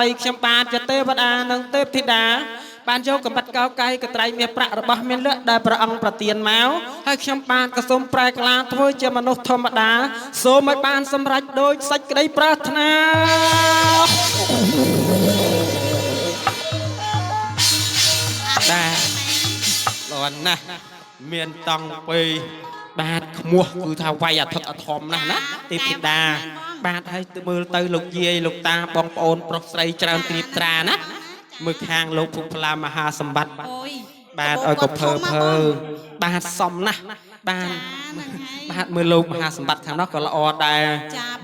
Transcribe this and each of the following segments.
ไปខ្ញុំបានជាទេវតានិងទេពធីតាបានយកកំបត្តិកោកៃកត្រៃមាសប្រាក់របស់មានលក្ខដែលព្រះអង្គប្រទានមកហើយខ្ញុំបានក៏សូមប្រែក្លាធ្វើជាមនុស្សធម្មតាសូមឲ្យបានសម្រេចដោយសេចក្តីប្រាថ្នាបាទល្អណាស់មានតង់ពីបាទខ្មោះគឺថាវាយអធិកអធមណាស់ណាទេពធីតាបាទហើយមើលទៅលោកយាយលោកតាបងប្អូនប្រុសស្រីច្រើនត្រៀបត្រាណាមើលខាងលោកភុផ្លាមហាសម្បត្តិបាទឲ្យកភើបាទសមណាស់បាទមើលលោកមហាសម្បត្តិខាងនោះក៏ល្អដែរ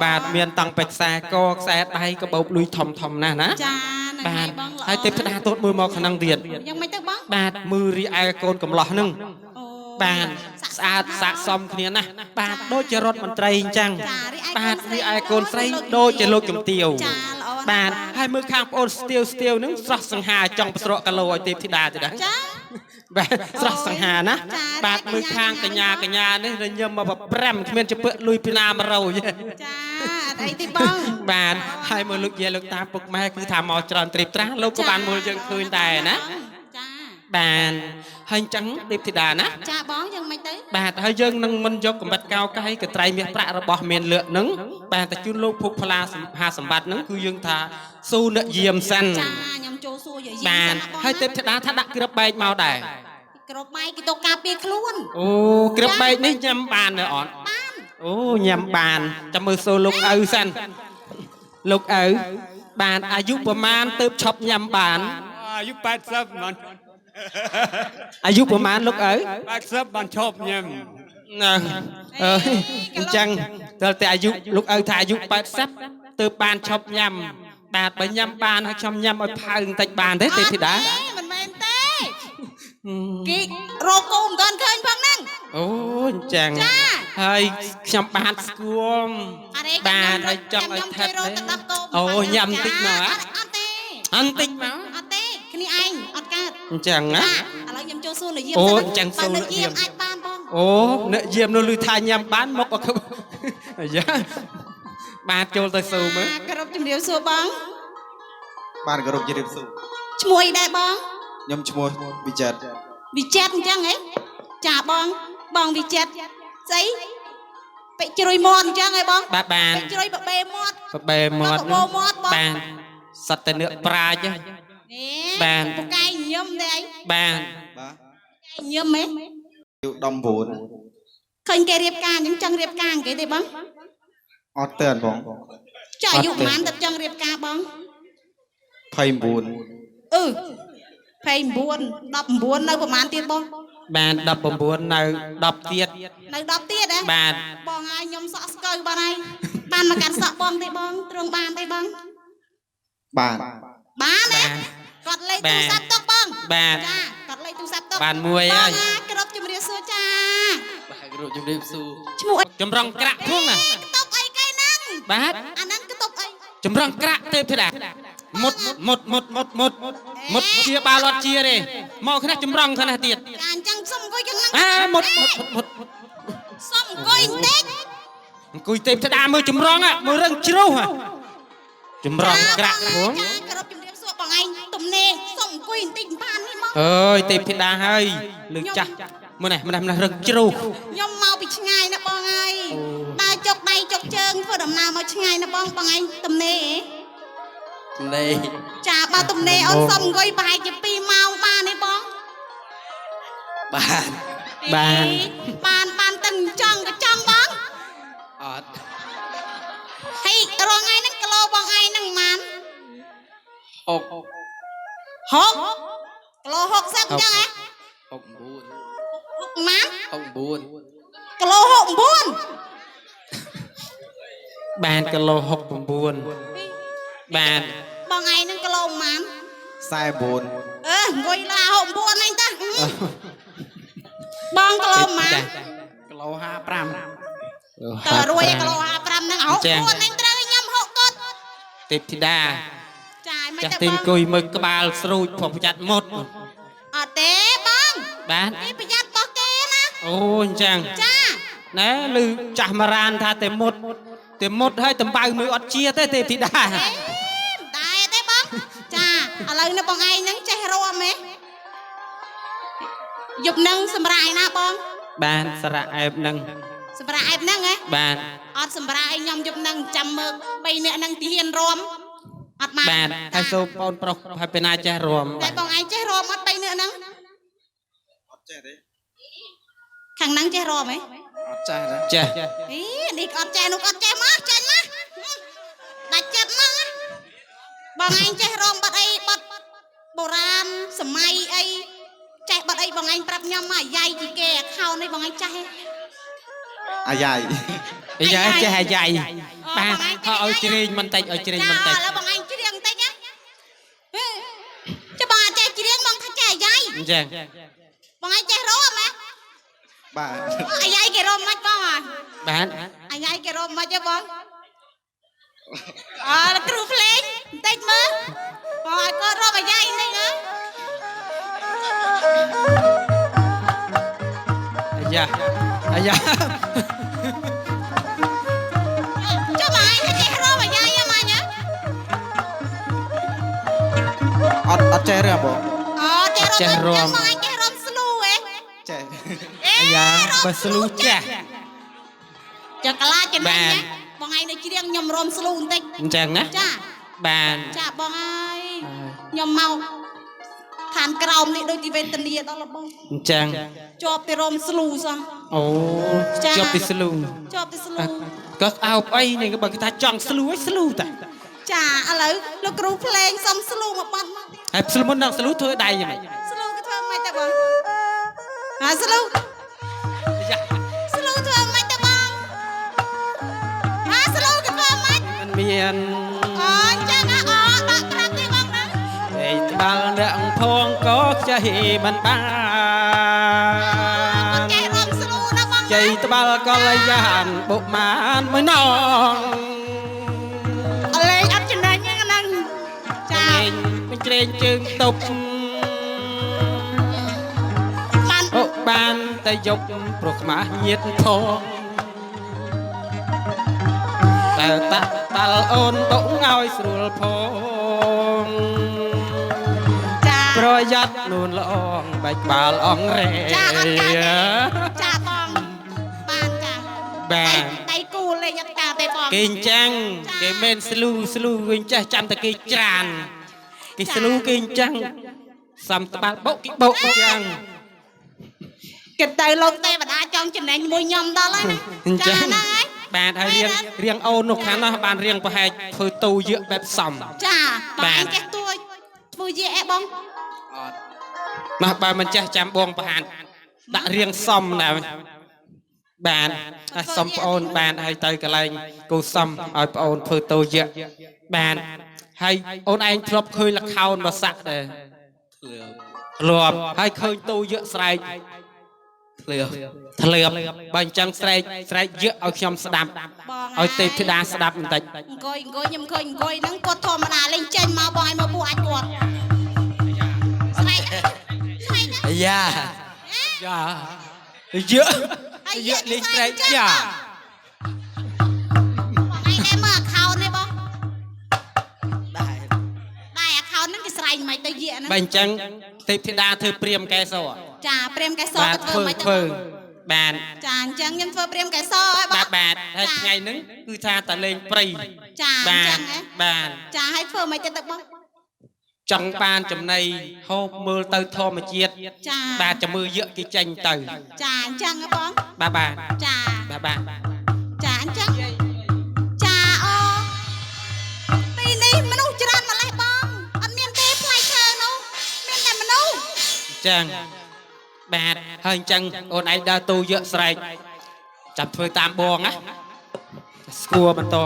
បាទមានតង់បេខ្សែកខ្សែដៃក៏បោកលុយធំណាស់ណាបាទហើយទេពធីតាតូតមើលមកខាងទៀតយ៉ាងម៉េចទៅបងបាទមើលរីឯកូនកំឡោះហ្នឹងបាទស្អាតស័ក្តិសមគ្នាណាស់បាទដូចជារដ្ឋមន្ត្រីអញ្ចឹងបាទរីឯកូនស្រីដូចជាលោកជំទាវបាទហើយមើលខាងប្អូនស្ទាវហ្នឹងស្រស់សង្ហាចង់ប្រស្រកកាឡូឲ្យទេពធីតាទៅដែរបាទស្រស់សង្ហាណាបាទមើលខាងកញ្ញានេះរញឹមមក5គ្មានជពឹកលុយពីណា100ចាអត់អីទេបងបាទហើយមើលលោកយាយលោកតាពុកម៉ែគឺថាមកច្រើនត្រៀបត្រាលោកក៏បានមើលយើងឃើញដែរណាបាទហើយអញ្ចឹងទេពធីតាណាចាបងយ៉ាងម៉េចទៅបាទហើយយើងនឹងមិនយកកំបត្តិកោកៃកត្រៃមាសប្រាក់របស់មានលឿកហ្នឹងបាទតែជូនលោកភុផ្លាហាសម្បត្តិហ្នឹងគឺយើងថាស៊ូអ្នកយាមសិនចាខ្ញុំចូលស៊ូយាមបាទហើយទេពធីតាថាដាក់គ្រាប់បែកមកដែរគ្រាប់បែកគេទៅការពារខ្លួនអូគ្រាប់បែកនេះញ៉ាំបានទេអត់បានអូញ៉ាំបានចាំមើលសូលោកឪសិនលោកឪបានអាយុប្រមាណទៅឈប់ញ៉ាំបានអាយុ80មិនអាយុប្រហែលលោកឪ80បានឈប់ញ៉ាំហ្នឹងអញ្ចឹងដល់តែអាយុលោកឪថាអាយុ80ទើបបានឈប់ញ៉ាំបាទបើញ៉ាំបានហើយខ្ញុំញ៉ាំឲ្យផៅបន្តិចបានទេទេធីតាមិនមែនទេគេរកកូនមិនទាន់ឃើញផងហ្នឹងអូអញ្ចឹងហើយខ្ញុំបានស្គមបាទហើយចង់ឲ្យថិតអូញ៉ាំបន្តិចមកអត់ទេអត់បន្តិចមកអត់ទេគ្នាឯងអត់កើតអញ្ចឹងណាឥឡូវខ្ញុំចូលសួរអ្នកយាមអូអញ្ចឹងសួរអ្នកយាមអាចបានបងអូអ្នកយាមនៅលឺថាញ៉ាំបានមកក៏អាយ៉ាបាទចូលទៅសួរមើលគ្រប់ជំរាបសួរបងបានគោរពជំរាបសួរឈ្មោះអីដែរបងខ្ញុំឈ្មោះវិចិត្រអញ្ចឹងហ៎ចាបងវិចិត្រស្អីពេជ្រុយមាត់អញ្ចឹងហ៎បងបាទបានពេជ្រុយបបេមាត់បាទសត្វតនៈប្រាជ្ញបានពូកែញឹមទេអីបានកែញឹមហ៎យុ19ឃើញគេរៀបការអញ្ចឹងចង់រៀបការគេទេបងអត់ទេបងចាអាយុប៉ុន្មានទៅចង់រៀបការបង2929 19នៅប្រហែលទៀតបងបាន19នៅ10ទៀតនៅ10ទៀតហ៎បាទបងហើយខ្ញុំសក់ស្កើបានហើយបានមកកាត់សក់បងទេបងត្រង់បានទេបងបានទេគាត់លេខទូរស័ព្ទទុកបងបាទចាគាត់លេខទូរស័ព្ទទុកបានមួយហើយគ្រប់ជំរាបសួរចាបាទគ្រប់ជំរាបសួរឈ្មោះចម្រងក្រាក់ផងណាកតុបអីគេហ្នឹងបាទអាហ្នឹងកតុបអីចម្រងក្រាក់ទេពធីតាមុតជាបាល់អត់ជាទេមកខ្លះចម្រងខ្លះទៀតអញ្ចឹងសុំអង្គុយយ៉ាងហ្នឹងមុតសុំអង្គុយបន្តិចអង្គុយទេពធីតាមើលចម្រងមើលរឹងជ្រុះចម្រងក្រាក់ផងគ្រប់ជំរាបសួរបងឯងទំនេរសុំអង្គុយបន្តិចបាននេះមកអើយទេពធីតាហើយលើចាស់មើលនេះរឹងជ្រុះខ្ញុំមកពីឆ្ងាយណាបងអើយដើរចុកដៃចុកជើងធ្វើដំណើរមកឆ្ងាយណាបងឯងទំនេរចាបើទំនេរអូនសុំអង្គុយប្រហែលជា2ម៉ោងបានទេបងបានតឹងចង់ក៏ចង់បងអត់ហើយរងថ្ងៃហ្នឹងគីឡូបងឯងហ្នឹងប៉ុន្មាន60គីឡូ60អញ្ចឹងហ៎69ប៉ុន្មាន69គីឡូ69បានគីឡូ69បានបងឯងហ្នឹងគីឡូប៉ុន្មាន49អង្គុយឡា69ហ្នឹងតាបងគីឡូប៉ុន្មានគីឡូ55តើរួយគីឡូ55ហ្នឹង69ហ្នឹងត្រូវខ្ញុំហូបគាត់ទេពធីតាចាមិនទេបងចាស់ទីអង្គុយមើលក្បាលស្រូចផងប្រយ័ត្នមុតអត់ទេបងបាទនេះប្រយ័ត្នបោះគេណាអូអញ្ចឹងចាណែឮចាស់មរានថាតែមុតហើយតំបៅមើលអត់ជាទេទេធីតាដែរទេបង ចាឥឡូវនេះបងឯងហ្នឹងចេះរមហ៎យប់ហ្នឹងសម្រាប់ឯណាបង បានសារៈអែបនឹង សម្រាប់ឯបហ្នឹងហ៎ បាន អត់សម្រាប់ឯងខ្ញុំយប់ហ្នឹងចាំមើល3នាក់ហ្នឹងទីហ៊ានរមអត់បាន បានហើយសូមបងប្រុសហើយពេលណាចេះរំ តែបងឯងចេះរមអត់3នាក់ហ្នឹង អត់ចេះទេ ខាងហ្នឹងចេះរមហ៎ អត់ចេះទេ ចេះ អីនេះអត់ចេះនោះអត់ចេះមកចាញ់មកដាច់ចិត្តមកបងឯងចេះរមបាត់អីបាត់បុរាណសម័យអីចេះបាត់អីបងឯងប្រាប់ខ្ញុំមកយាយជីគេអាខោនេះបងឯងចេះហ៎ អាយ៉ៃ អាយ៉ាចេះអាយ៉ៃបានហើយឲ្យជ្រេងបន្តិចឲ្យជ្រេងបន្តិច ឥឡូវបងឯងច្រៀងបន្តិចណាចាំបងអាចចេះច្រៀងបងថាចេះអាយ៉ៃ អញ្ចឹង បងឯងចេះរមហ៎ បាទ អាយ៉ៃគេរមមិនបងអើ បាន អាយ៉ៃគេរមមិនទេបងអើគ្រូភ្លេងបន្តិចមើលបងឲ្យគាត់រមអាយ៉ៃនេះណា អាយ៉ាអាយ៉ា ចាំបងឯងចេះរមអាយ៉ៃហ្មងណា អត់ចេះទេបង អូចេះរមបងឯងចេះរមស្លូហ៎ ចេះ អាយ៉ាបើស្លូចាស់ ចាកាឡាចំណេញណាបងឯងនៅច្រៀងខ្ញុំរមស្លូបន្តិច អញ្ចឹងណា ចា បាន ចាបងអើយខ្ញុំមកឋានក្រោមនេះដូចទីវេទនាដល់លបង អញ្ចឹង ជាប់ទីរមស្លូសោះ អូ ចា ជាប់ពីស្លូ ជាប់ទីស្លូ ក៏អោបអីនេះក៏បើគេថាចង់ស្លូឲ្យស្លូតា ចាឥឡូវលោកគ្រូភ្លេងសុំស្លូមកបាត់មក ហើយស្លូមុនដល់ស្លូធ្វើដៃយ៉ាងម៉េច ស្លូក៏ធ្វើមិនតែបងអាស្លូ អាយ៉ា ស្លូធ្វើមិនតែបងអាស្លូក៏ធ្វើមិន มันមាន អូអញ្ចឹងអូដាក់ត្រាប់ទេបងណា អេត្បាល់រាក់ផងក៏ខ្ចីមិនបាន ចេះរមស្លូណាបង ជ័យត្បាល់កលយានបុកបានមួយណង លេងអត់ចំណេញហ្នឹងចា ចេញពេញជ្រែងជើងតុប បាន អូបានតែយកព្រោះខ្មាស់ញៀតផងតែតាក់តាល់អូនបុកឲ្យស្រួលផង ចា ប្រយ័ត្ននួនល្អងបែកក្បាលអងរែ ចាអត់កើតទេចាបងបានចា បាទ ដៃគូលេងអត់កើតទេបង គេអញ្ចឹងគេមិនស្លូវិញចេះចាំតែគេច្រានគេស្លូគេអញ្ចឹងសំត្បាល់បុកគេបុកអញ្ចឹង គិតទៅលោកទេវតាចង់ចំណេញមួយខ្ញុំដល់ហើយណា អញ្ចឹង ហ្នឹងហើយ បាទហើយរៀងអូននោះខាងនោះបានរៀងប្រហែលធ្វើតូយៈបែបសំ ចាបង បាទ ឯងចេះធ្វើយេអេបង អត់ នោះបើមិនចេះចាំបងប្រហែលដាក់រៀងសំណាបានតែសំប្អូនបានហើយទៅកន្លែងគូសំឲ្យប្អូនធ្វើតូយៈបានហើយអូនឯងធ្លាប់ឃើញលខោនមកសាក់ដែរ ធ្លាប់ ធ្លាប់ហើយឃើញតូយៈស្រែក ធ្លាប់ ធ្លាប់បើអញ្ចឹងស្រែកយៈឲ្យខ្ញុំស្ដាប់ បង ឲ្យទេពធីតាស្ដាប់បន្តិច អង្គុយខ្ញុំឃើញអង្គុយហ្នឹងគាត់ធម្មតាលេងចេញមកបងឲ្យមកពោះអាចគាត់ស្អែកស្អែកណា អាយ៉ាយ៉ាយៈយៈលេងស្រែកយ៉ា បងឯងដែរមើលអាខោនទេបង ដែរ ដែរអាខោនហ្នឹងគេស្រែកមិនទៅយេហ្នឹង បើអញ្ចឹងទេពធីតាធ្វើព្រាមកែស ចាព្រាមកែស បាទ ក៏ធ្វើមិនទៅ ធ្វើបាន ចាអញ្ចឹងខ្ញុំធ្វើព្រាមកែសឲ្យបង បាទហើយថ្ងៃហ្នឹងគឺថាតលេងព្រៃ ចាអ បា ញ្ចឹ ន ងហ៎ បាន ចាឲ្យធ្វើមិនទៅបង ចង់បានចំណៃហូបមើលទៅធម្មជាតិ ចា បាទចាំមើលយៈគេចេញទៅ ចាអញ្ចឹងហ៎បង បាទ ចា បាទ ចាអញ្ចឹងចាអូទីនេះមនុស្សច្រើនម្លេះបងអត់មានទេផ្លែឈើនោះមានតែមនុស្ស ចឹងបាទហើយអញ្ចឹងអូនឯងដើរតូយៈស្រែកចាំធ្វើតាមបងណាស្គាល់បន្ត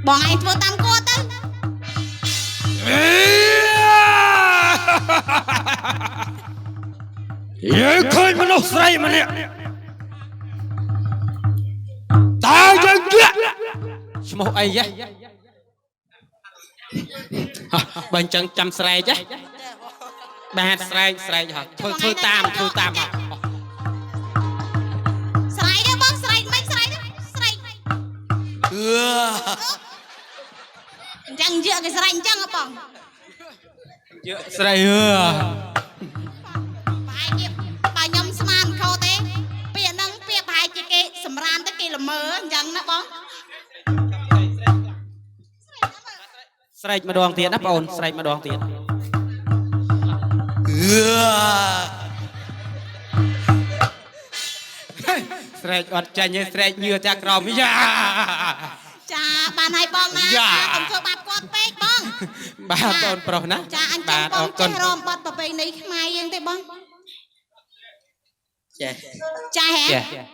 បងឯងធ្វើតាមគាត់ទៅ យើងឃើញមនុស្សស្រីម្នាក់តើយើងយៈឈ្មោះអីហ៎បើអញ្ចឹងចាំស្រែកហ៎បាទស្រែកហ៎ធ្វើតាមហ៎ ស្រែកទេបងស្រែកមិនស្រែកស្រែក ល จังเยอะcáiสไลด์จังอะปอง ស្រី bài nhịp bài nhom sman khâu thế bịa nâng bịa bài chỉ cái sầm ran tới cái là mờ chẳng nó bóng ស្រែកម្ដងទៀតណាបងអូនស្រែកម្ដងទៀតស្រែកអត់ចាញ់ទេស្រែកញឿតែក្រោមយ៉ា chà bàn hai bong na không cho bạc quạt pe bong បាទបងប្រុសណា chà anh បាទ chẳng អរ bong គុណ chơi rom bọt bọt pe này mai yên thế bong ចេះ chà hả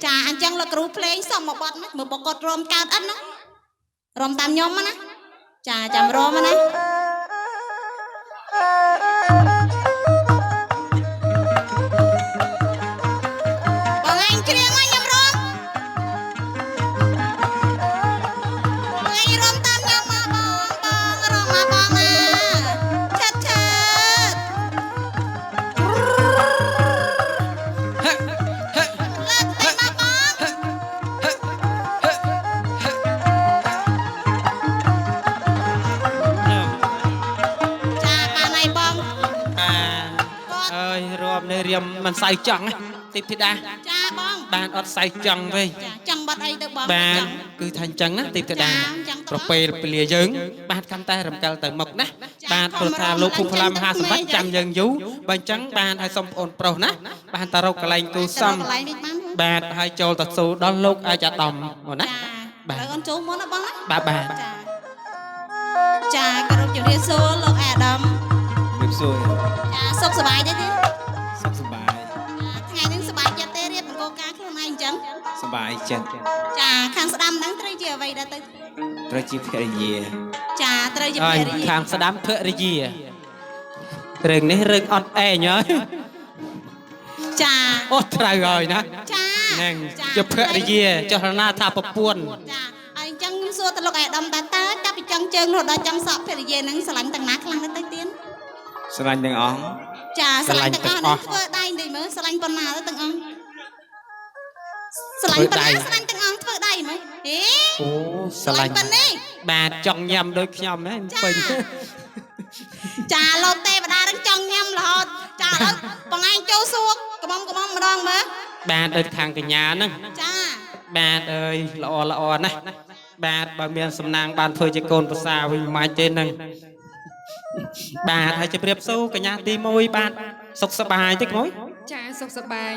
chà anh chẳng là crew play xong một bọt một bọt cột rom cao ấn nó rom tam nhom á chà chàm rom á bong anh kia mà nhom rom bong anh rom tam nhom mà bong rom mà bong à chật chật lên tay mà bong chà bà này bong អើយរួមនៅរៀមមិនសៅចង់ទេធីតា chà bong បានអត់សៅចង់វិញ chà chẳng bọt ấy được bong បាន chẳng គឺថាអញ្ចឹងណាទេធីតា ចាអញ្ចឹងទៅ ប្រពេលពលាយើងបានកាន់តែរំកិលទៅមុខណាបានព្រោះថាលោកភូមិផ្លាមហាសម្បត្តិចាំយើងយូរបើអញ្ចឹងបានឲ្យសុំប្អូនប្រុសណាបានតារកកន្លែងគូសំ កន្លែងនេះបាន បាទឲ្យចូលទៅស៊ូដល់លោកអាចារ្យដំអូនណា ចា បាទ លើអូនចូលមុនណាបងណា បាទបាទ ចាចាគោរពជំរាបសួរលោកអាដាម រៀបសួរ ចាសុខសប្បាយទេទេ សុខសប្បាយ ថ្ងៃនេះសប្បាយចិត្តទេរៀបអង្គការខ្លួនឯងអញ្ចឹង សប្បាយចិត្ត ចាខាងស្ដាំហ្នឹងត្រូវជាអ្វីដែរទៅ ត្រូវជាភរិយា ចាត្រូវជា អើ ភា យ រយា ខាងស្ដាំភរិយារឿងនេះរឿងអត់អែងហើយ ចា អូត្រូវហើយណា ចា ហ្នឹង ចា ជាភរិយាចលនាថាប្រពន្ធ ចាហើយអញ្ចឹងខ្ញុំសួរទៅលោកអាដាមតើតើកាប់ពីចង់ជើងរហូតដល់ចង់សក់ភារយាហ្នឹងស្រឡាញ់ទាំងណាខ្លាំងទៅទៀត ស្រឡាញ់ទាំងអង្គ ចាស្រឡាញ់ទាំងអស់ហ្នឹងធ្វើដៃតិចមើលស្រឡាញ់ប៉ុណ្ណាទៅទាំងអង្គស្រឡាញ់ប៉ុណ្ណាស្រឡាញ់ទាំងអង្គធ្វើដៃមើលហេ អូស្រឡាញ់ ប៉ុណ្នេះ បាទចង់ញ៉ាំដូចខ្ញុំហ៎ពេញ ចាលោកទេវតានឹងចង់ញ៉ាំរហូតចាឥឡូវបងឯងចូលសួរកំងម្ដងមើល បាទដូចខាងកញ្ញាហ្នឹង ចា បាទអើយល្អណាស់បាទបើមានសំណាងបានធ្វើជាកូនប្រសាវិញមិនទេហ្នឹងបាទហើយជម្រាបសួរកញ្ញាទី1បាទសុខសប្បាយទេក្មួយ ចាសុខសប្បាយ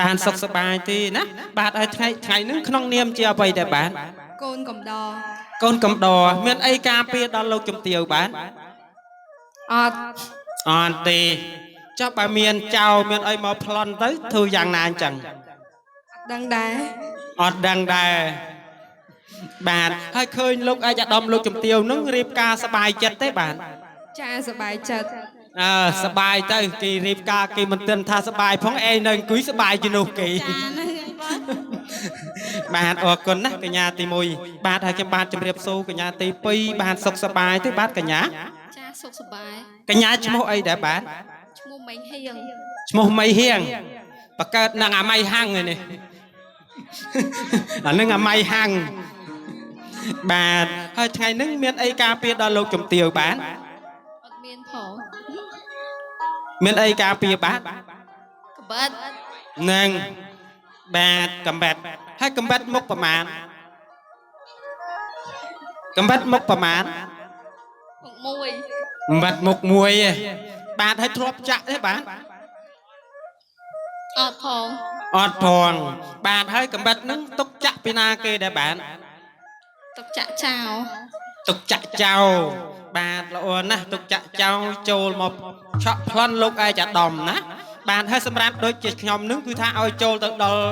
បានសុខសប្បាយទេណាបាទហើយថ្ងៃហ្នឹងក្នុងនាមជាអ្វីដែរបាទ កូនកំដរ កូនកំដរមានអីការពារដល់លោកជំទាវបាទ អត់ អត់ទេចុះបើមានចៅមានអីមកប្លន់ទៅធ្វើយ៉ាងណាអញ្ចឹង ដឹងដែរ អត់ដឹងដែរបាទហើយឃើញលោកអាចារ្យដំលោកជំទាវនឹងរៀបការសប្បាយចិត្តទេបាទ ចាសប្បាយចិត្ត អើសប្បាយទៅគេរៀបការគេមិនទាន់ថាសប្បាយផងឯងនៅអង្គុយសប្បាយជំនួសគេ ចាហ្នឹងហើយបង បាទអរគុណណាកញ្ញាទី1បាទហើយខ្ញុំបាទជម្រាបសួរកញ្ញាទី2បាទសុខសប្បាយទេបាទកញ្ញា ចាសុខសប្បាយក ញ្ញាឈ្មោះអីដែរបាទ ឈ្មោះម៉េងហៀង ឈ្មោះមីហៀងបកើតនឹងអាម៉ៃហាំងឯនេះ អានឹងអាម៉ៃហាំងបាទហើយថ្ងៃនេះមានអីការពារដល់លោកជំទាវបាទ អត់មានផង មានអីការពារបាទ ក្បិត នឹងបាទកំបាត់ហើយកំបាត់មុខប្រមាណកំបាត់មុខប្រមាណ មុខមួយ កំបាត់មុខមួយឯងបាទហើយធ្លាប់ចាក់ទេបាទ អត់ផង អត់ផងបាទហើយកំបាត់នឹងទុកចាក់ពីណាគេដែរបាទ ទុកចាក់ចោល ទុកចាក់ចោលបាទល្អណាស់ទុកចាក់ចោលចូលមកឆក់ប្លន់លោកអាចារ្យដំណាបាទហើយសម្រាប់ដូចជាខ្ញុំនឹងគឺថាឲ្យចូលទៅដល់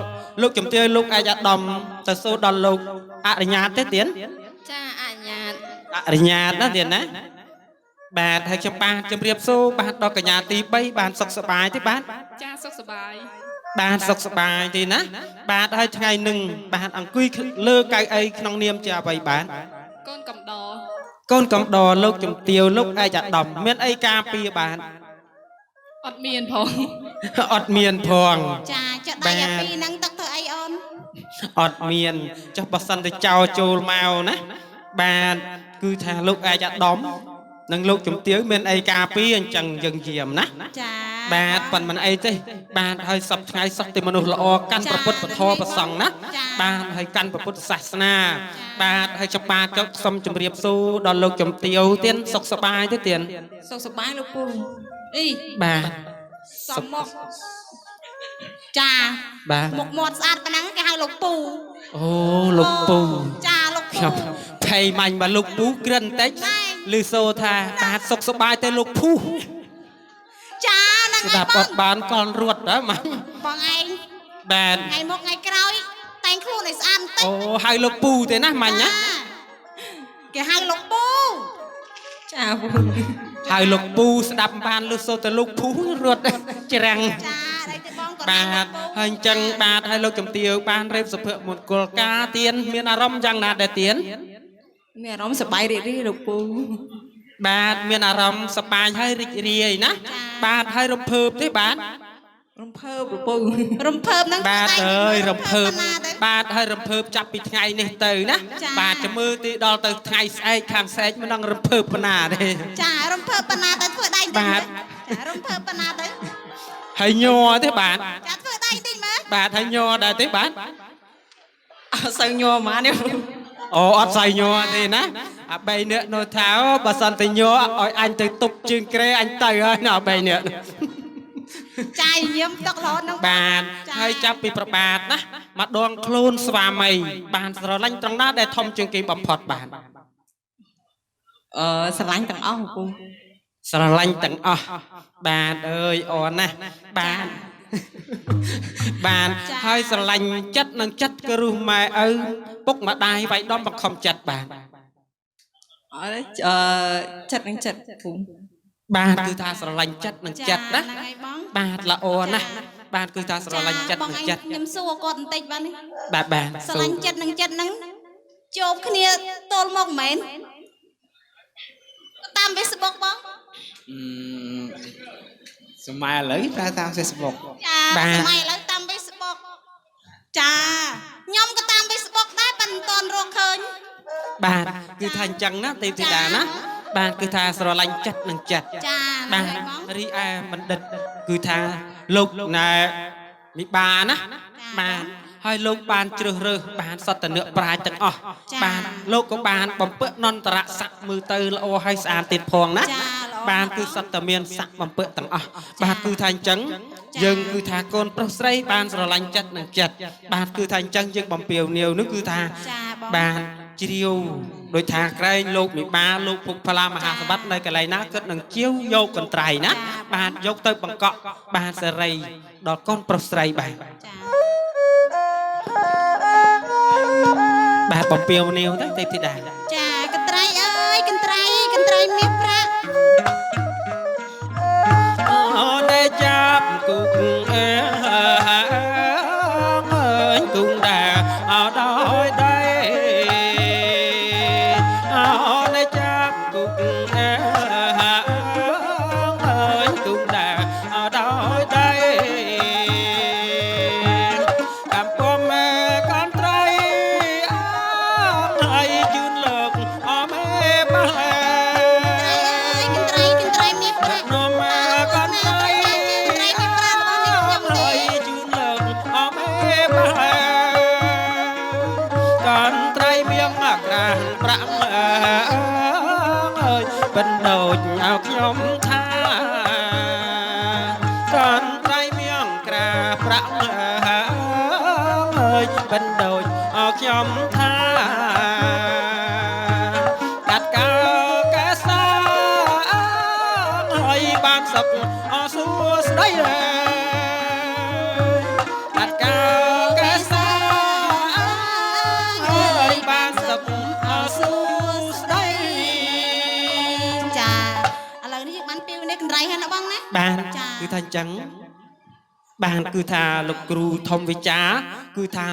លោកជំទាវលោកអាចារ្យដំទៅសូដល់លោកអរិញ្ញាតទេទៀន ចាអញ្ញាត អរិញ្ញាតណាទៀនណាបាទហើយខ្ញុំបាទជម្រាបសួរបាទដល់កញ្ញាទី3បានសុខសប្បាយទេបាទ ចាសុខសប្បាយ បាទសុខសប្បាយទេណាបាទហើយថ្ងៃនឹងបាទអង្គុយលើកៅអីក្នុងនាមជាអ្វីបាទ កូនកំដរ កូនកំដរលោកជំទាវលោកអាចារ្យដំមានអីការពារបាទ អត់មានផង អត់មានផង ចាចិត្តដៃអាពីរហ្នឹងទឹកធ្វើអីអូន អត់មានចុះបើសិនទៅចោលចូលមកណាបាទគឺថាលោកអាយអាដំនិងលោកជំទាវមានអីការពីអញ្ចឹងយើងយាមណា ចា បាទប៉ុន្មានអីទេបាទហើយសពថ្ងៃសោះតែមនុស្សល្អកាន់ប្រពុតពធប្រសង់ណាបាទហើយកាន់ប្រពុតសាសនាបាទហើយចាំបាទក៏សូមជម្រាបសួរដល់លោកជំទាវទៀតសុខសប្បាយទេទៀត សុខសប្បាយលោកពូអី បាទ សំមកចា បាទ មុខមាត់ស្អាតប៉ុណ្ណឹងគេហៅលោកពូ អូលោកពូ ចាលោកពូ ខ្ញុំភ័យមាញ់មកលោកពូក្រិនតិចឮសូរថាបាទសុខសប្បាយទេលោកភូ ចាហ្នឹង ស្ដាប់អត់បានកលរត់ដែរម៉ា បងឯង បាទ ថ្ងៃមុខថ្ងៃក្រោយតែងខ្លួនឲ្យស្អាតបន្តិច អូហៅលោកពូទេណាម៉ាញ់ណា គេហៅលោកពូចាពូ ហៅលោកពូស្ដាប់បានឮសូរតែលោកភូរត់ច្រាំង ចាដៃទៅបងក៏ បាទហើយអញ្ចឹងបាទហើយលោកជំទាវបានរៀបសុភមង្គលការទៀនមានអារម្មណ៍យ៉ាងណាដែរទៀន មានអារម្មណ៍សប្បាយរីករាយលោកពូ បាទមានអារម្មណ៍សប្បាយហើយរីករាយណាបាទហើយរំភើបទេបាទ រំភើបលោកពូរំភើបហ្នឹង បាទអើយរំភើបបាទហើយរំភើបចាប់ពីថ្ងៃនេះទៅណាបាទចាំមើលទីដល់ទៅថ្ងៃស្អែកខាងស្អែកមិនដឹងរំភើបប៉ុណ្ណាទេ ចារំភើបប៉ុណ្ណាទៅធ្វើដៃតិចមើលចារំភើបប៉ុណ្ណាទៅ ហើយញ័រទេបាទ ចាធ្វើដៃតិចមើល បាទហើយញ័រដែរទេបាទ អត់សូវញ័រហ្មងនេះ អូអត់ស្អីញ័រទេណាអាបីនេះនៅថាបើសិនតែញ័រឲ្យអញទៅទប់ជើងក្រែអញទៅហើយណាអាបីនេះ ចាញញឹមទឹករហូតហ្នឹង បាទហើយចាប់ពីប្របាទណាមកដងខ្លួនស្វាមីបានស្រឡាញ់ត្រង់ណាដែលធំជាងគេបំផុតបាទ ស្រឡាញ់ទាំងអស់ពូ ស្រឡាញ់ទាំងអស់បាទអើយអូនណាបាទបាទហើយស្រឡាញ់ចិត្តនិងចិត្តគឺរស់ម៉ែឪពុកម្ដាយវាយដំបង្ខំចិត្តបាទ ចិត្តនឹងចិត្តពូ បាទគឺថាស្រឡាញ់ចិត្តនិងចិត្តណា ហ្នឹងហើយបង បាទល្អណាស់បាទគឺថាស្រឡាញ់ចិត្តនិងចិត្ត ខ្ញុំសួរគាត់បន្តិចបាទនេះ បាទបាទ ស្រឡាញ់ចិត្តនឹងចិត្តហ្នឹងជួបគ្នាទល់មកមែនតាម Facebook បង សម័យឥឡូវប្រើតាម Facebook ចាសម័យឥឡូវតាម Facebook ចាខ្ញុំក៏តាម Facebook ដែរប៉ុន្តែមិនទាន់រកឃើញ បាទគឺថាអញ្ចឹងណាទេពធីតាណាបាទគឺថាស្រឡាញ់ចិត្តនិងចិត្ត ចា បាទរីឯបណ្ឌិតគឺថាលោកណែមីបាណាបាទហើយលោកបានជ្រើសរើសបានសត្វតនៈប្រាជ្ញទាំងអស់បាទលោកក៏បានបំពេញនន្តរស័ក្តិមើលទៅល្អហើយស្អាតទៀតផងណាបាទគឺសត្វតែមានស័ក្តិបំពេញទាំងអស់បាទគឺថាអញ្ចឹងយើងគឺថាកូនប្រុសស្រីបានស្រឡាញ់ចិត្តនិងចិត្តបាទគឺថាអញ្ចឹងយើងបំពេញនាវនោះគឺថា ចាបង បាទជ្រាវដោយថាក្រែងលោកមីបាលោកភុកផលាមហាសម្បត្តិនៅកន្លែងណាគិតនឹងជាវយកកន្ត្រៃណាបាទយកទៅបង្កក់បាទសេរីដល់កូនប្រុសស្រីបាទ ចា បាទបំពេញនាវទៅទេពធីតា ចាកន្ត្រៃអើយកន្ត្រៃមាសប្រាក់ អូតែចាប់គុកអើយគុំដែរអត់ដោយដៃអូតែចាប់គុកអើយគុំដែរអត់ដោយដៃកំពុំកន្ត្រៃអើយជឿនលើកអមេបាក់ កន្ត្រៃមាសប្រាក់ នំកន្ត្រៃ កន្ត្រៃមាសប្រាក់របស់នេះខ្ញុំទេ ជឿនលើកអមេបាកន្ត្រៃមៀងក្រាស់ប្រាក់អើយបិណ្ឌោចឲ្យខ្ញុំថាកន្ត្រៃមៀងក្រាស់ប្រាក់អើយបិណ្ឌោចឲ្យខ្ញុំថាកាត់កើកែសាហើយបានសុខអសួស្ដីកាត់កើកែសាហើយបានសុខអសួស្ដី ចាឥឡូវនេះយើងបានពីវនេះកន្ត្រៃហើយណាបងណា បានគឺថាអញ្ចឹងបានគឺថាលោកគ្រូធំវិចាគឺថា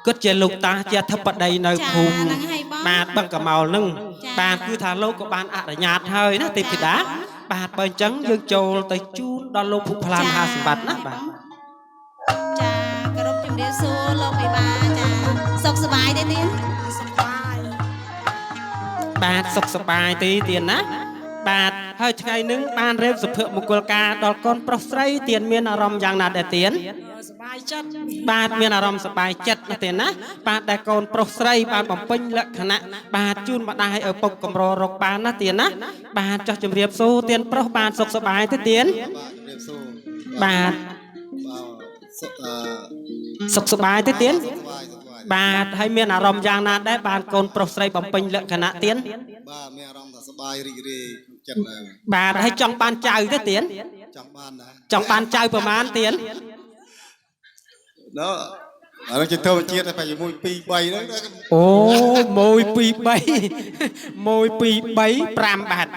គិតជាលោកតាជាអធិបតីនៅភូមិ ហ្នឹងហើយបង បាទបឹងកមោលនឹងបាទគឺថាលោកក៏បានអនុញ្ញាតហើយណាទេពធីតាបាទបើអញ្ចឹងយើងចូលទៅជូនដល់លោកភុផលាមហាសម្បត្តិណាបាទ ចាគោរពជំរាប រាបសួរលោកវិបាចាសុខសប្បាយទេទៀតសុខសប្បាយ បាទសុខសប្បាយទីទៀតណាបាទហើយថ្ងៃនេះបានរៀបសុភមង្គលការដល់កូនប្រុសស្រីទៀនមានអារម្មណ៍យ៉ាងណាដែរទៀន សប្បាយចិត្ត បាទមានអារម្មណ៍សប្បាយចិត្តណាស់ទៀនណាបាទដែលកូនប្រុសស្រីបានបំពេញលក្ខណៈបាទជូនម្ដាយឪពុកកម្ររកបានណាទៀនណាបាទចោះជម្រាបសួរទៀនប្រុសបាទសុខសប្បាយទេទៀនបាទសុខសប្បាយទេទៀនបាទហើយមានអារម្មណ៍យ៉ាងណាដែរបានកូនប្រុសស្រីបំពេញលក្ខណៈទៀន បាទមានអារម្មណ៍ថាសប្បាយរីករាយចិត្តដែរ បាទហើយចង់បានចៅទេទៀន ចង់បានណា ចង់បានចៅប្រមាណទៀន ណ៎អានោះជាធម្មជាតិតែប្រហែល1 2 3ហ្នឹង អូ1 2 3 1 2 3 5បាទ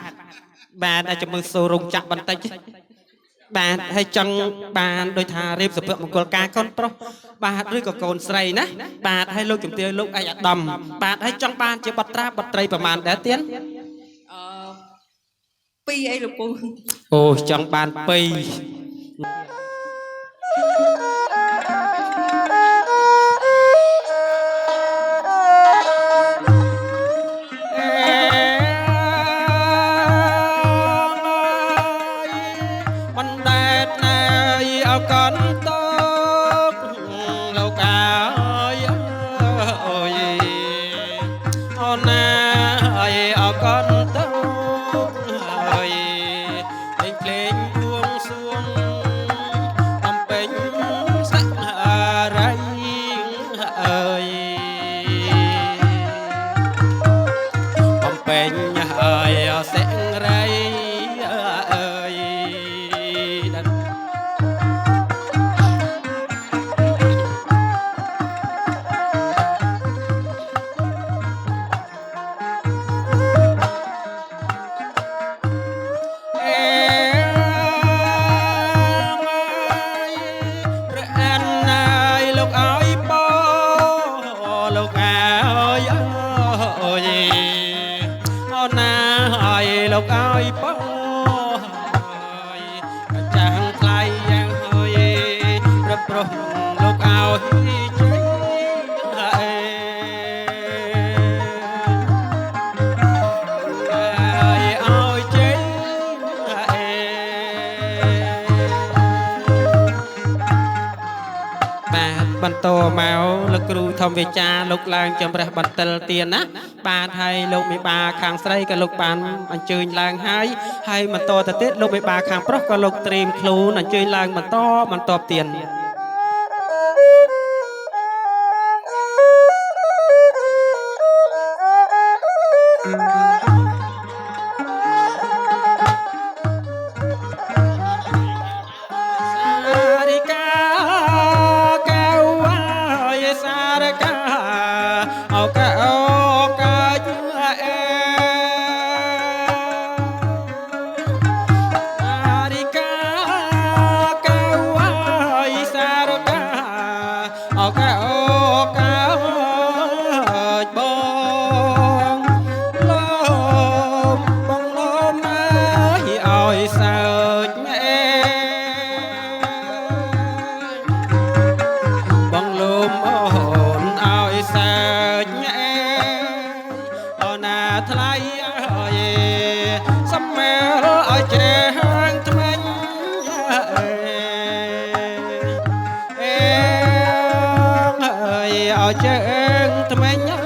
បាទអាចមើលសូរងចាក់បន្តិចបាទហើយចង់បានដោយថារៀបសុភមង្គលការកូនប្រុសបាទឬក៏កូនស្រីណាបាទហើយលោកជំទាវលោកឯកឧត្តមបាទហើយចង់បានជាបត្រាបត្រីប្រមាណដែរទៀន ពីរអីលោកពូ អូចង់បាន2 បណ្ដែតណែអកន្តោលោកអើយអូយអូនណាអើយអកន្តោអើយពេញភ្លេងបួងសួងអំពេញសក្ការ័យអើយអំពេញអើយសិង្រីអើយ លោកអើយបងចាំងថ្លៃយ៉ាងហើយប្រប្រុសលោកអើយចេញអើយចេញបាទបន្តមកលោកគ្រូធម្មវិចារលោកឡើងចម្រះបន្ទិលទៀនណាបាទហើយលោកមេបាខាងស្រីក៏លោកបានអញ្ជើញឡើងហើយបន្តទៅទៀតលោកមេបាខាងប្រុសក៏លោកត្រៀមខ្លួនអញ្ជើញឡើងបន្តទៀន chén tụi mình nhớ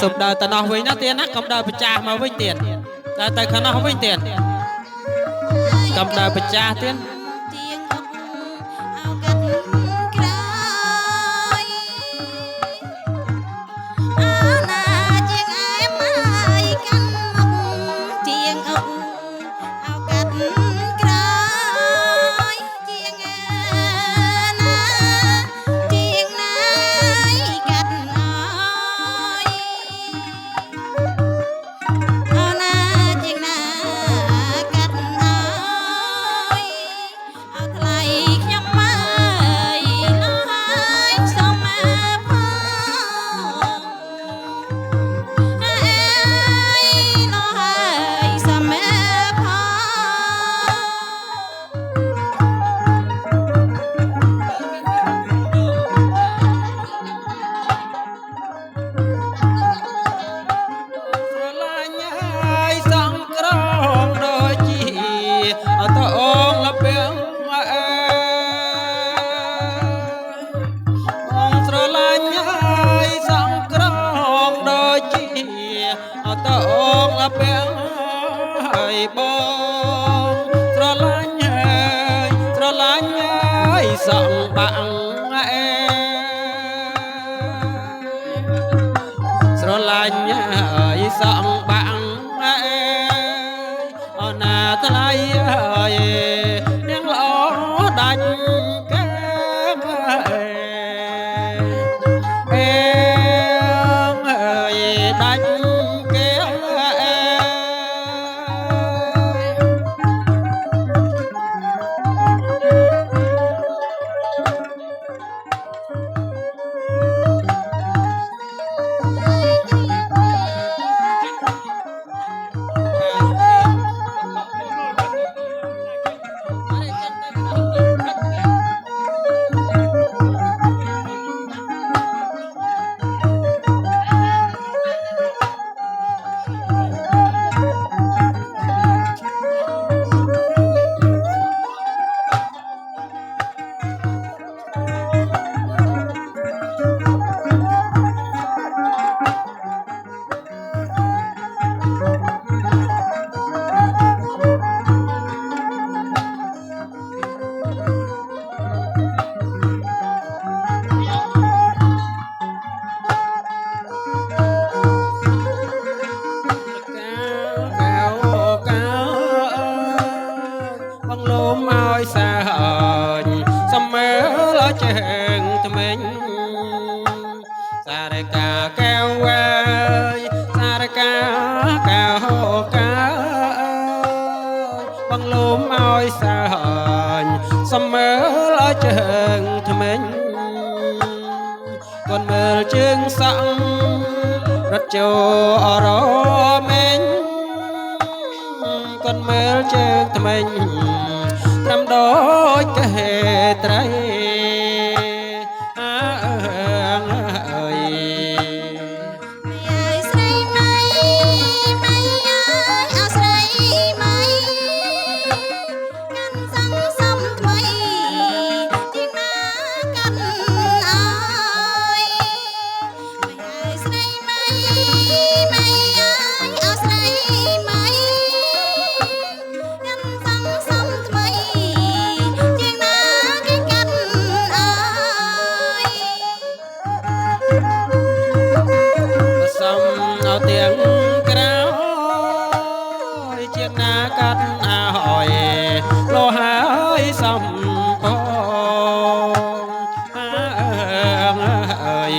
សុំដើរទៅនោះវិញណាទៀតណាកុំដើរប្រចាស់មកវិញទៀតដើរទៅខាងនោះវិញទៀតកុំដើរប្រចាស់ទៀត ជាងអុកអោកាត់ក្រោយអើណាជាងអែមហើយកាន់មុខជាងអុកអោកាត់ក្រោយជាងណាជាងណាកាត់អើយអូណាជាងណាកាត់អើយ អើថ្លៃខ្ញុំមកលោហើយសុំមកផងអើយលោហើយសុំមកផងស្រឡាញ់ហើយសង្ក្រងដូចជាអត់តអងលពាំងអើបងស្រឡាញ់ហើយសង្ក្រងដូចជាអត់តអងលពាំងហើយបងស្រឡាញ់ហើយសង្បាំងអើ ស្រឡាញ់ហើយសងបាំងអើយអូណាថ្លៃអើយនាងល្អដាច់កែមអើយដាច់កែមអើយ បងលំឲ្យសាញសំមើលជើងថ្មិញសារកាកែវវើយសារកាកែវកាបងលំឲ្យសាញសំមើលជើងថ្មិញកូនមើលជើងសក់រត់ចូលអរមេញ កូនមើលជើងថ្មិញត្រាំដូចកហេត្រីអើយ អើយស្រីម៉ៃម៉ៃអើយអើស្រីម៉ៃកាន់សង្សំថ្មីជាងណាកាន់អើយអើយស្រីម៉ៃម៉ៃអើយអើស្រីម៉ៃកាន់សង្សំថ្មីជាងណាគេកាន់អើយ សំអត់ទៀងក្រោយជាណាកាត់អើយលោហើយសំផងអើយ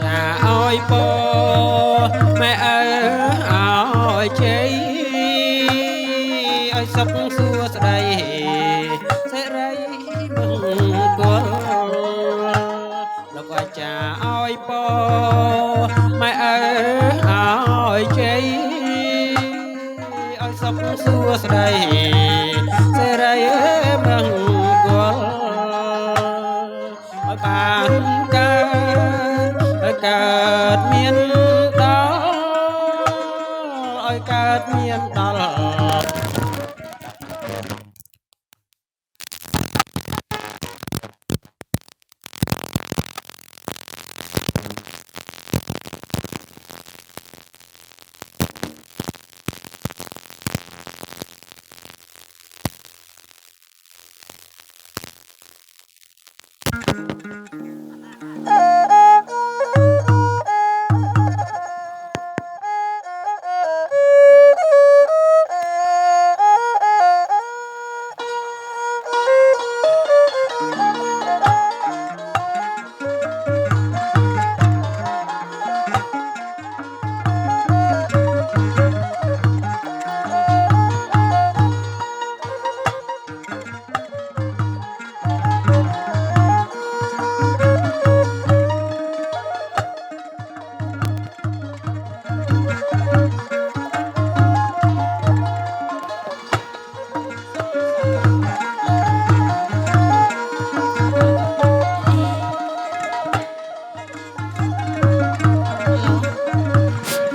ចាឲ្យព แม่เอ๋ยเอาใจไอ้สักสัวสดายเสไรมึงกลัวแล้วก็จะเอาปอแม่เอ๋ยเอาใจไอ้สักสัวสดายเสไรมึงกลัวបានកើតមានដល់ឲ្យកើតមានដល់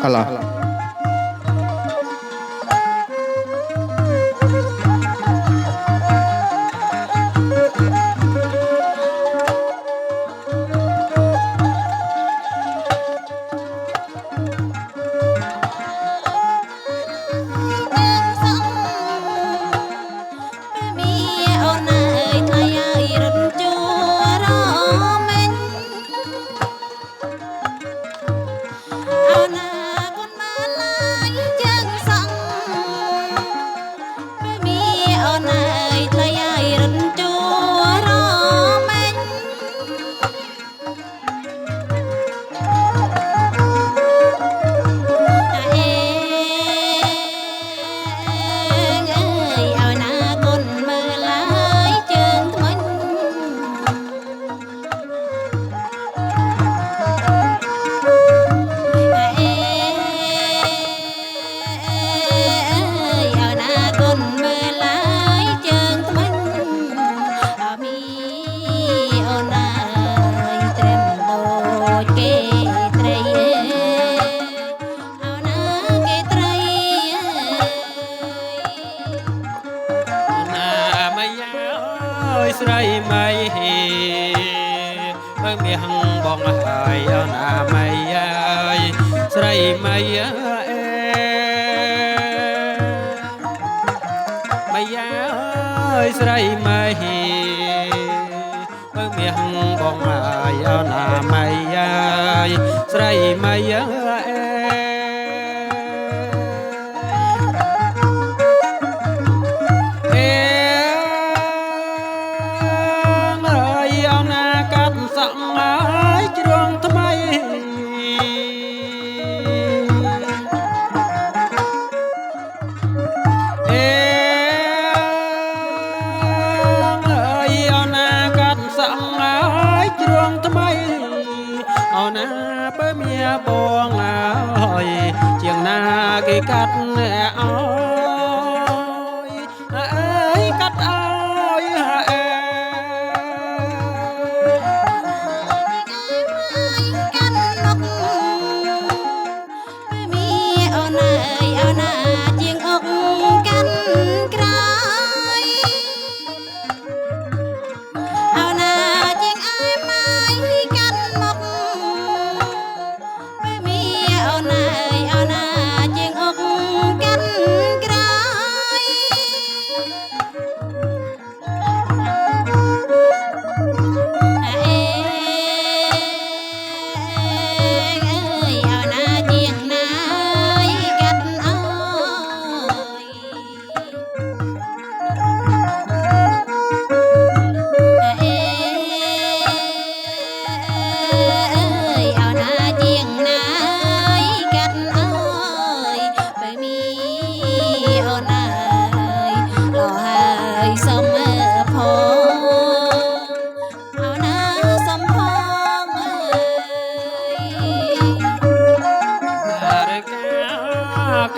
Alah.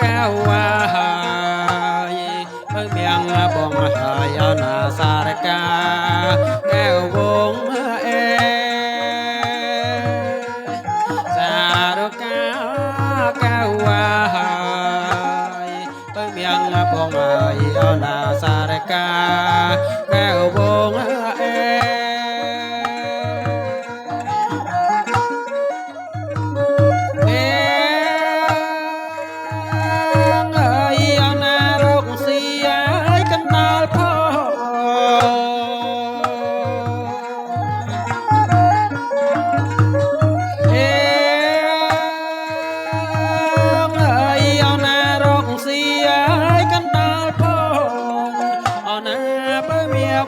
កែវហើយបើមៀងបងហើយអណាសារកាកែវវងអេសារកាកែវហើយបើមៀងបងហើយអណាសារកាកែវវងអេ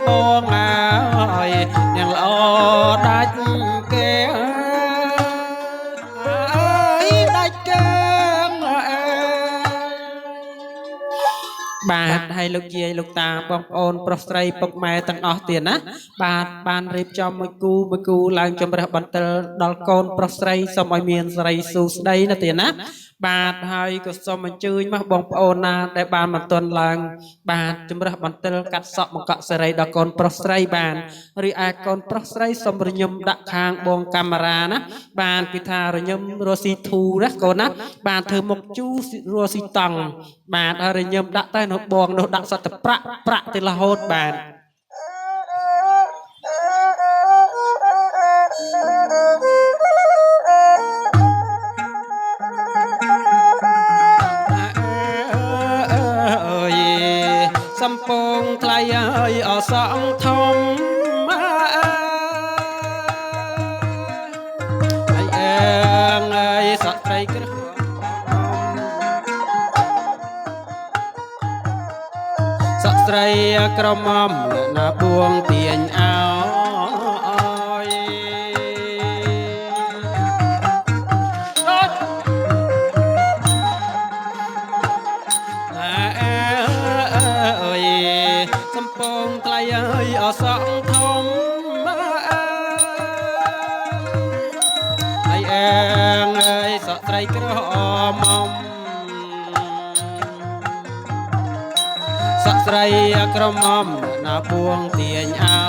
បងអើយយ៉ាងល្អដាច់គេអើយដាច់គេបាទហើយលោកយាយលោកតាបងប្អូនប្រុសស្រីពុកម៉ែទាំងអស់ទៀតណាបាទបានរៀបចំមួយគូឡើងជំរះបន្ទិលដល់កូនប្រុសស្រីសូមឲ្យមានសិរីសួស្តីណាទៀតណាបាទហើយក៏សូមអញ្ជើញមកបងប្អូនណាដែលបានមិនទាន់ឡើងបាទជំរះបន្ទិលកាត់សក់មកកក់សេរីដល់កូនប្រុសស្រីបានរីឯកូនប្រុសស្រីសូមរញឹមដាក់ខាងបងកាមេរ៉ាណាបានពីថារញឹមរស់ស៊ីធូណាកូនណាបានធ្វើមុខជូរស់ស៊ីតង់បាទហើយរញឹមដាក់តែនៅបងនោះដាក់សត្វប្រាក់ទៅរហូតបាទសំពងថ្លៃហើយអសងធំហើយអើងហើយសក់ត្រីក្រសក់ត្រីក្រមុំណាបួងទាញអោយសំពងថ្លៃហើយអសងធំហើយអើងហើយសក់ត្រីក្រមុំសក់ត្រីក្រមុំណាបួងទាញអោ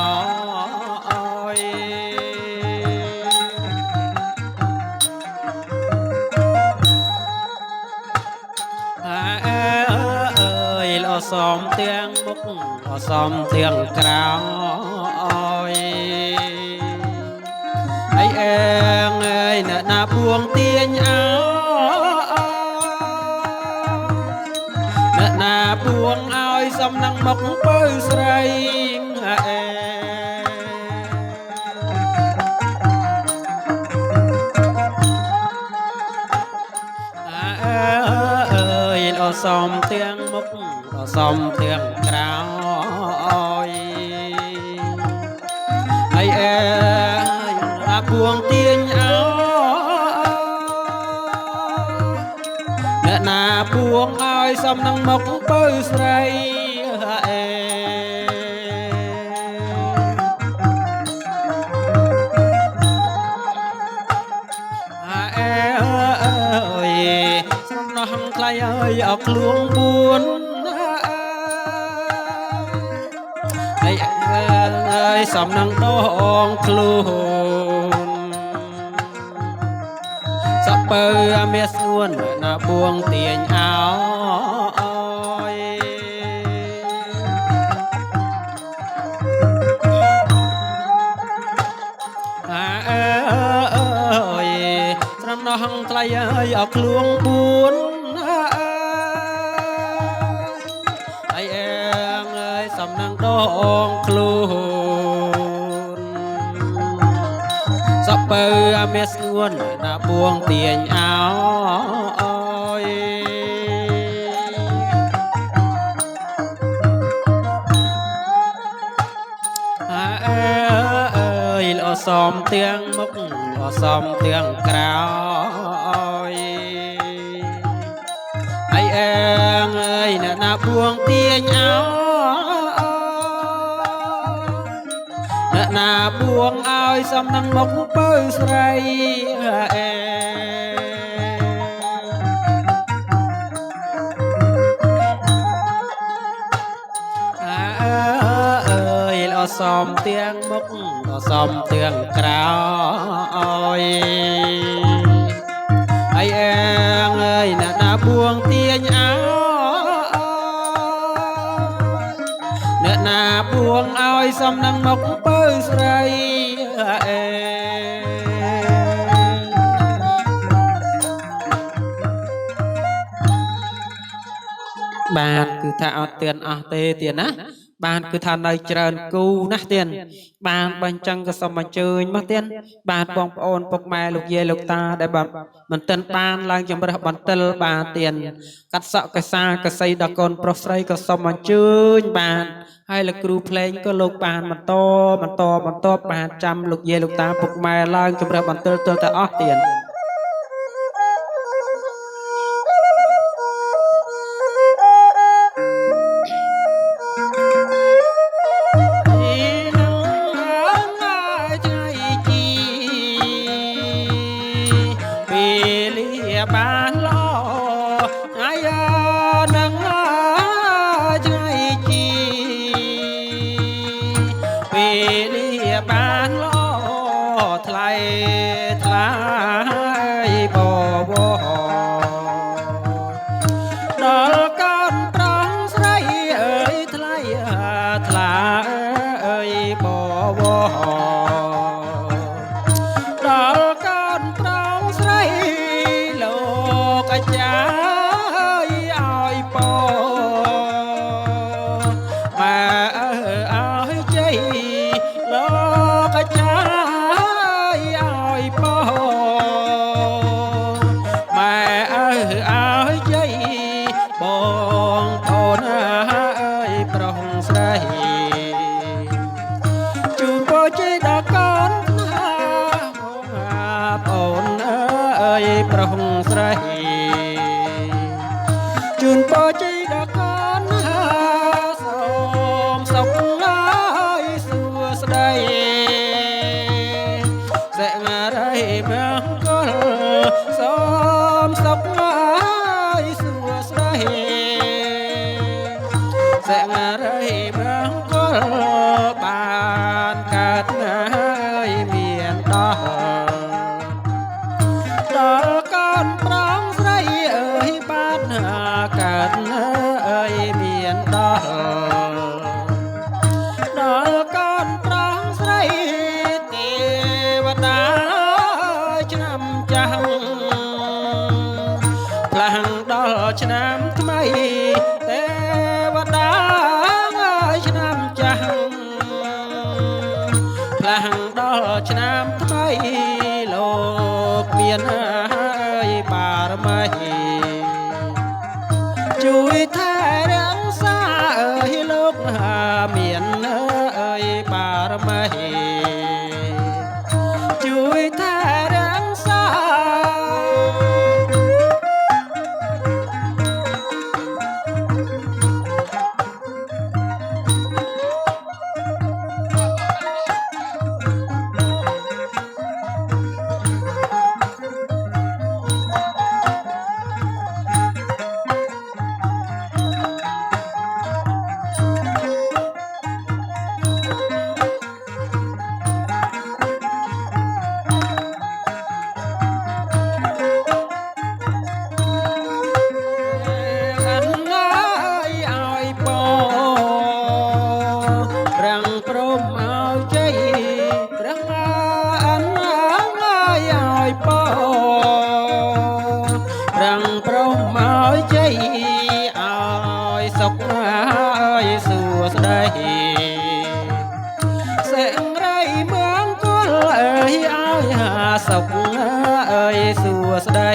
យអសំទាំងមុខអសំទាំងក្រោយហើយអើងអើយអ្នកណាបួងទាញអោអ្នកណាបួងឲ្យសំនឹងមុខពៅស្រីអេអសំទាំងមុខអសំទាំងក្រោយហើយអើយអាបួងទាញអោអ្នកណាបួងឲ្យសំនឹងមុខពៅស្រីអេថ្លៃហើយអកខ្លួន4ហើយសំនឹងដងខ្លួនសពើមាសស្ងួនណាបួងទាញអោយស្រំណោះថ្លៃហើយអកខ្លួន4ហើយអើងហើយសំនឹងដងខ្លួនសពើមាសស្ងួនណាបួងទាញអោយល្អសំទាំងមុខល្អសំទាំងក្រោយហើយអើងអើយអ្នកណាបួងទាញអោអ្នកណាបួងឲ្យសំនឹងមុខពៅស្រី អេអសំទៀងមុខអសំទៀងក្រោយហើយអងអើយអ្នកណាបួងទាញអោអ្នកណាបួងឲ្យសំនឹងមកពើស្រីអេបាទគឺថាអត់ទៀនអស់ទេទៀតណាបានគឺថានៅច្រើនគូណាស់ទៀតបានបើអញ្ចឹងក៏សូមអញ្ជើញមកទៀតបាទបងប្អូនពុកម៉ែលោកយាយលោកតាដែលបាទមិនទាន់បានឡើងជំរះបន្ទិលបាទទៀតកាត់សក់កសាកសីដល់កូនប្រុសស្រីក៏សូមអញ្ជើញបាទហើយលោកគ្រូភ្លេងក៏លោកបានបន្តបាទចាំលោកយាយលោកតាពុកម៉ែឡើងជំរះបន្ទិលទល់តែអស់ទៀត បានលោអាយ៉ានឹងថ្ងៃជីពេលបានលោថ្លៃថ្លៃបបដល់កូនប្រងស្រីអើយថ្លៃថ្លៃអើយបបដល់កូនប្រងស្រីលោកអាចារ្យឲ្យពោម៉ែអើឲ្យជ័យលោកអាចារ្យឲ្យពោម៉ែអើឲ្យជ័យបងប្អូនអើយប្រុសស្រីជូនពរជ័យដល់កូនណាបងប្អូនអើយប្រុសស្រីជូនពរជ័យដល់កូនណាសូមសុខហើយសួស្តីសេងរៃមង្គលសូមសុខហើយសួស្តីសេងរៃមង្គលបានកើតណាយមានដល់កូនប្រងស្រីអើយបានកើតអើយមានដល់កូនប្រងស្រីទេវតាឆ្នាំចាស់ផ្លាំងដល់ឆ្នាំថ្មីទេវតាឆ្នាំចាស់ផ្លាំងដល់ឆ្នាំថ្មីលោកមានហើយបារមីជួយថែរក្សាអើយលោកមានអើយបារមីជួយថែរក្សា សុខអើយសួស្តី